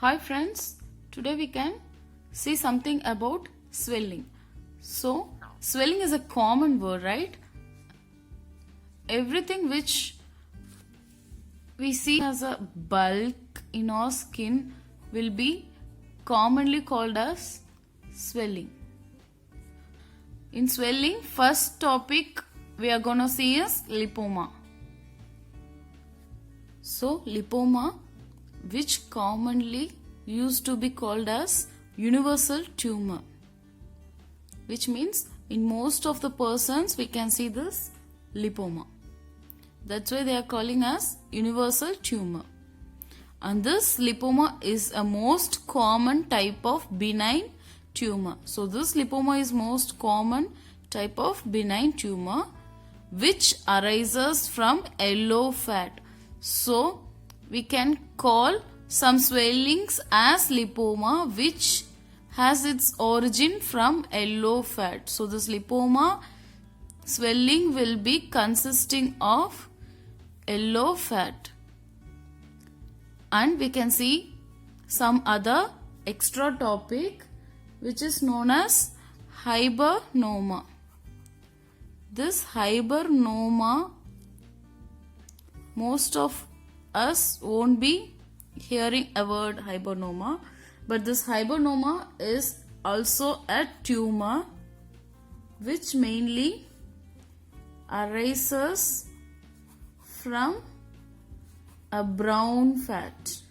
Hi friends, today we can see something about swelling. So, swelling is a common word, right? Everything which we see as a bulk in our skin will be commonly called as swelling. In swelling, first topic we are gonna see is lipoma. So, lipoma, which commonly used to be called as universal tumor, which means in most of the persons we can see this lipoma. That's why they are calling as universal tumor. And this lipoma is a most common type of benign tumor. So this lipoma is most common type of benign tumor which arises from yellow fat. So we can call some swellings as lipoma which has its origin from yellow fat. So this lipoma swelling will be consisting of yellow fat. And we can see some other extra topic which is known as hibernoma. This hibernoma, most of us won't be hearing a word hibernoma, but this hibernoma is also a tumor which mainly arises from a brown fat.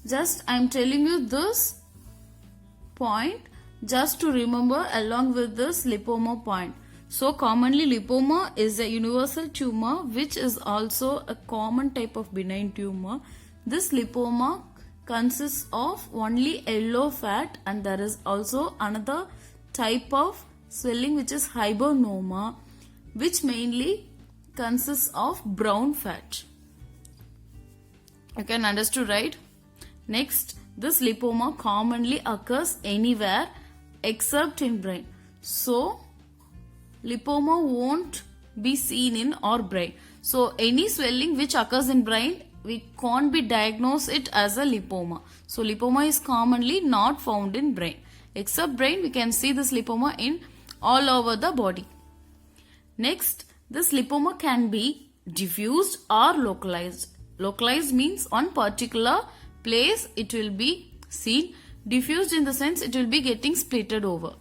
Just I am telling you this point just to remember along with this lipoma point. So commonly lipoma is a universal tumor which is also a common type of benign tumor. This lipoma consists of only yellow fat, and there is also another type of swelling which is hibernoma which mainly consists of brown fat. You can understand, right? Next, this lipoma commonly occurs anywhere except in brain. So lipoma won't be seen in our brain. So any swelling which occurs in brain, we can't be diagnose it as a lipoma. So lipoma is commonly not found in brain. Except brain, we can see this lipoma in all over the body. Next, this lipoma can be diffused or localized. Localized means on particular place it will be seen. Diffused in the sense it will be getting splitted over.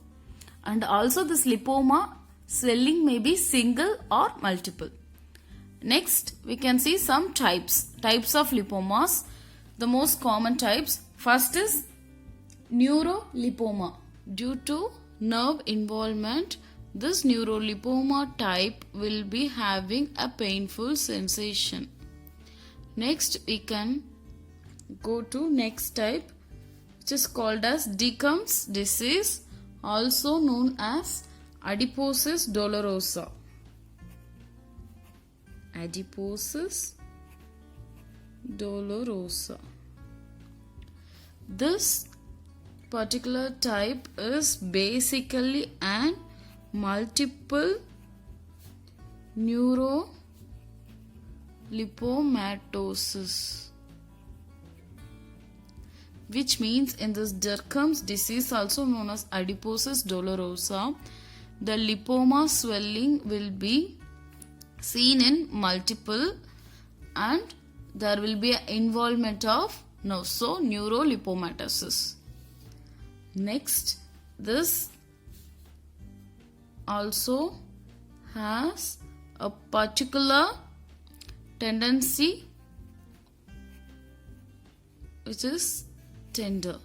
And also this lipoma swelling may be single or multiple. Next, we can see some types of lipomas. The most common types. First is neurolipoma. Due to nerve involvement, this neurolipoma type will be having a painful sensation. Next, we can go to next type, which is called as Dicken's disease, also known as adiposis dolorosa. Adiposis dolorosa. This particular type is basically an multiple neurolipomatosis, which means in this Dicken's disease, also known as adiposis dolorosa, the lipoma swelling will be seen in multiple and there will be an involvement of nerves. So neurolipomatosis. Next, this also has a particular tendency which is tender.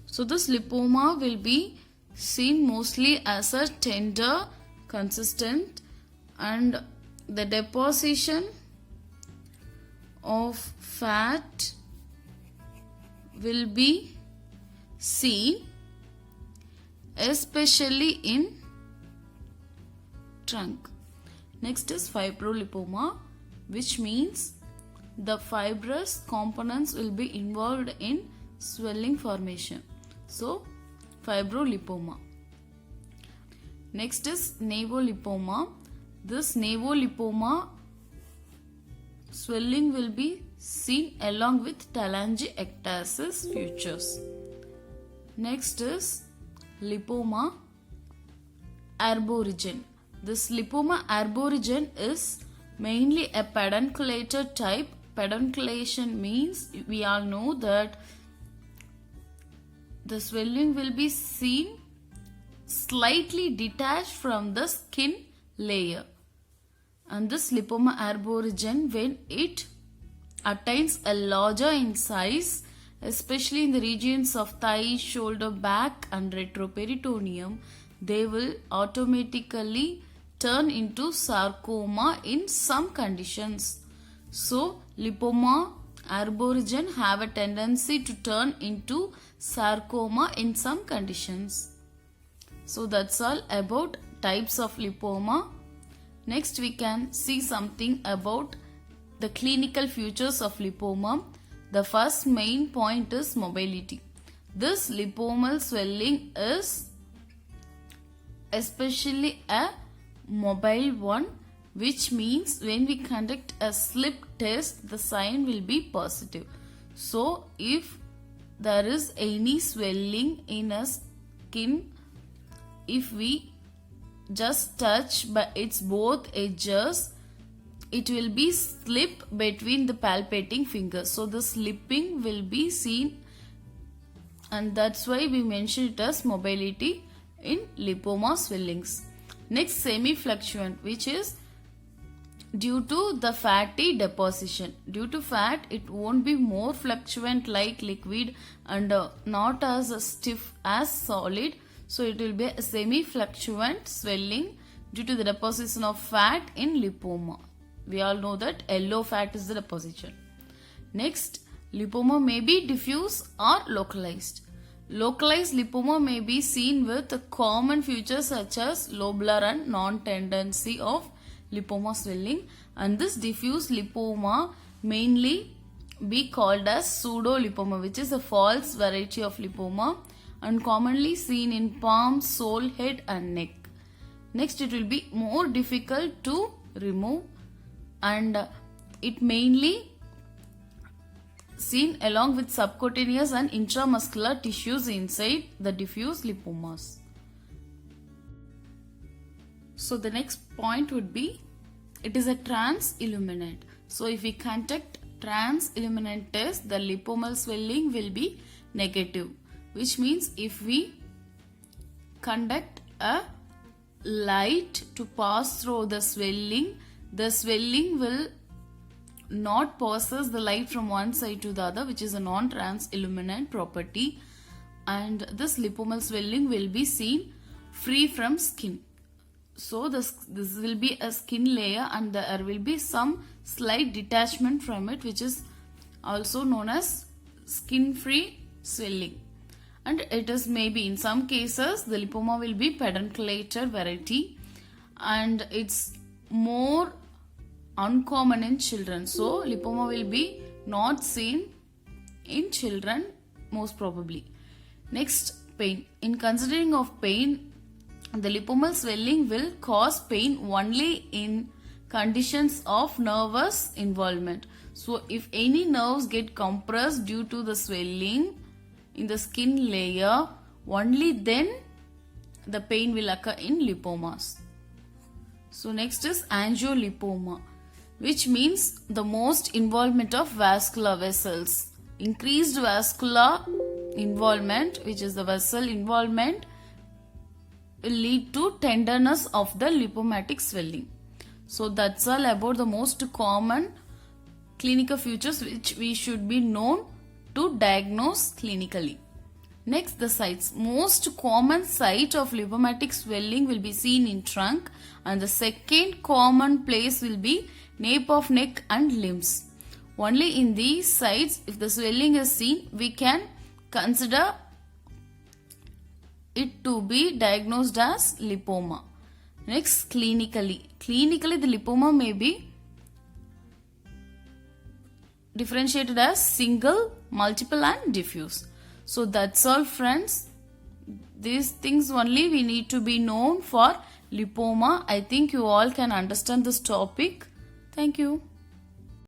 So this lipoma will be seen mostly as a tender consistent, and the deposition of fat will be seen especially in trunk. Next is fibrolipoma, which means the fibrous components will be involved in swelling formation. So fibrolipoma. Next is nevolipoma. This nevolipoma swelling will be seen along with telangiectasis features. Next is lipoma arborescens. This lipoma arborescens is mainly a pedunculated type. Pedunculation means we all know that the swelling will be seen slightly detached from the skin layer. And this lipoma arborescens, when it attains a larger in size, especially in the regions of thigh, shoulder, back and retroperitoneum, they will automatically turn into sarcoma in some conditions. So, lipoma arborescens have a tendency to turn into sarcoma in some conditions. So, that's all about types of lipoma. Next, we can see something about the clinical features of lipoma. The first main point is mobility. This lipomal swelling is especially a mobile one, which means when we conduct a slip test, the sign will be positive. So, if there is any swelling in a skin, if we just touch by its both edges, it will be slip between the palpating fingers. So the slipping will be seen, and that's why we mention it as mobility in lipoma swellings. Next, semi-fluctuant, which is due to the fatty deposition. Due to fat, it won't be more fluctuant like liquid and not as stiff as solid. So it will be a semi-fluctuant swelling due to the deposition of fat in lipoma. We all know that yellow fat is the deposition. Next, lipoma may be diffuse or localized. Localized lipoma may be seen with common features such as lobular and non-tendency of lipoma swelling, and this diffuse lipoma mainly be called as pseudolipoma, which is a false variety of lipoma and commonly seen in palm, sole, head and neck. Next, it will be more difficult to remove, and it mainly seen along with subcutaneous and intramuscular tissues inside the diffuse lipomas. So the next point would be, it is a transilluminant. So if we conduct transilluminant test, the lipomal swelling will be negative, which means if we conduct a light to pass through the swelling will not passes the light from one side to the other, which is a non-transilluminant property, and this lipomal swelling will be seen free from skin. So this will be a skin layer and there will be some slight detachment from it, which is also known as skin-free swelling. And it is maybe in some cases the lipoma will be pedunculated variety, and it's more uncommon in children. So lipoma will be not seen in children most probably. Next, pain. In considering of pain, the lipomal swelling will cause pain only in conditions of nervous involvement. So if any nerves get compressed due to the swelling in the skin layer, only then the pain will occur in lipomas. So next is angiolipoma, which means the most involvement of vascular vessels. Increased vascular involvement, which is the vessel involvement, will lead to tenderness of the lipomatic swelling. So that's all about the most common clinical features which we should be known to diagnose clinically. Next, the sites. Most common site of lipomatic swelling will be seen in trunk, and the second common place will be nape of neck and limbs. Only in these sites, if the swelling is seen, we can consider it to be diagnosed as lipoma. Next, clinically. Clinically, the lipoma may be differentiated as single, multiple and diffuse. So that's all, friends. These things only we need to be known for lipoma. I think you all can understand this topic. Thank you.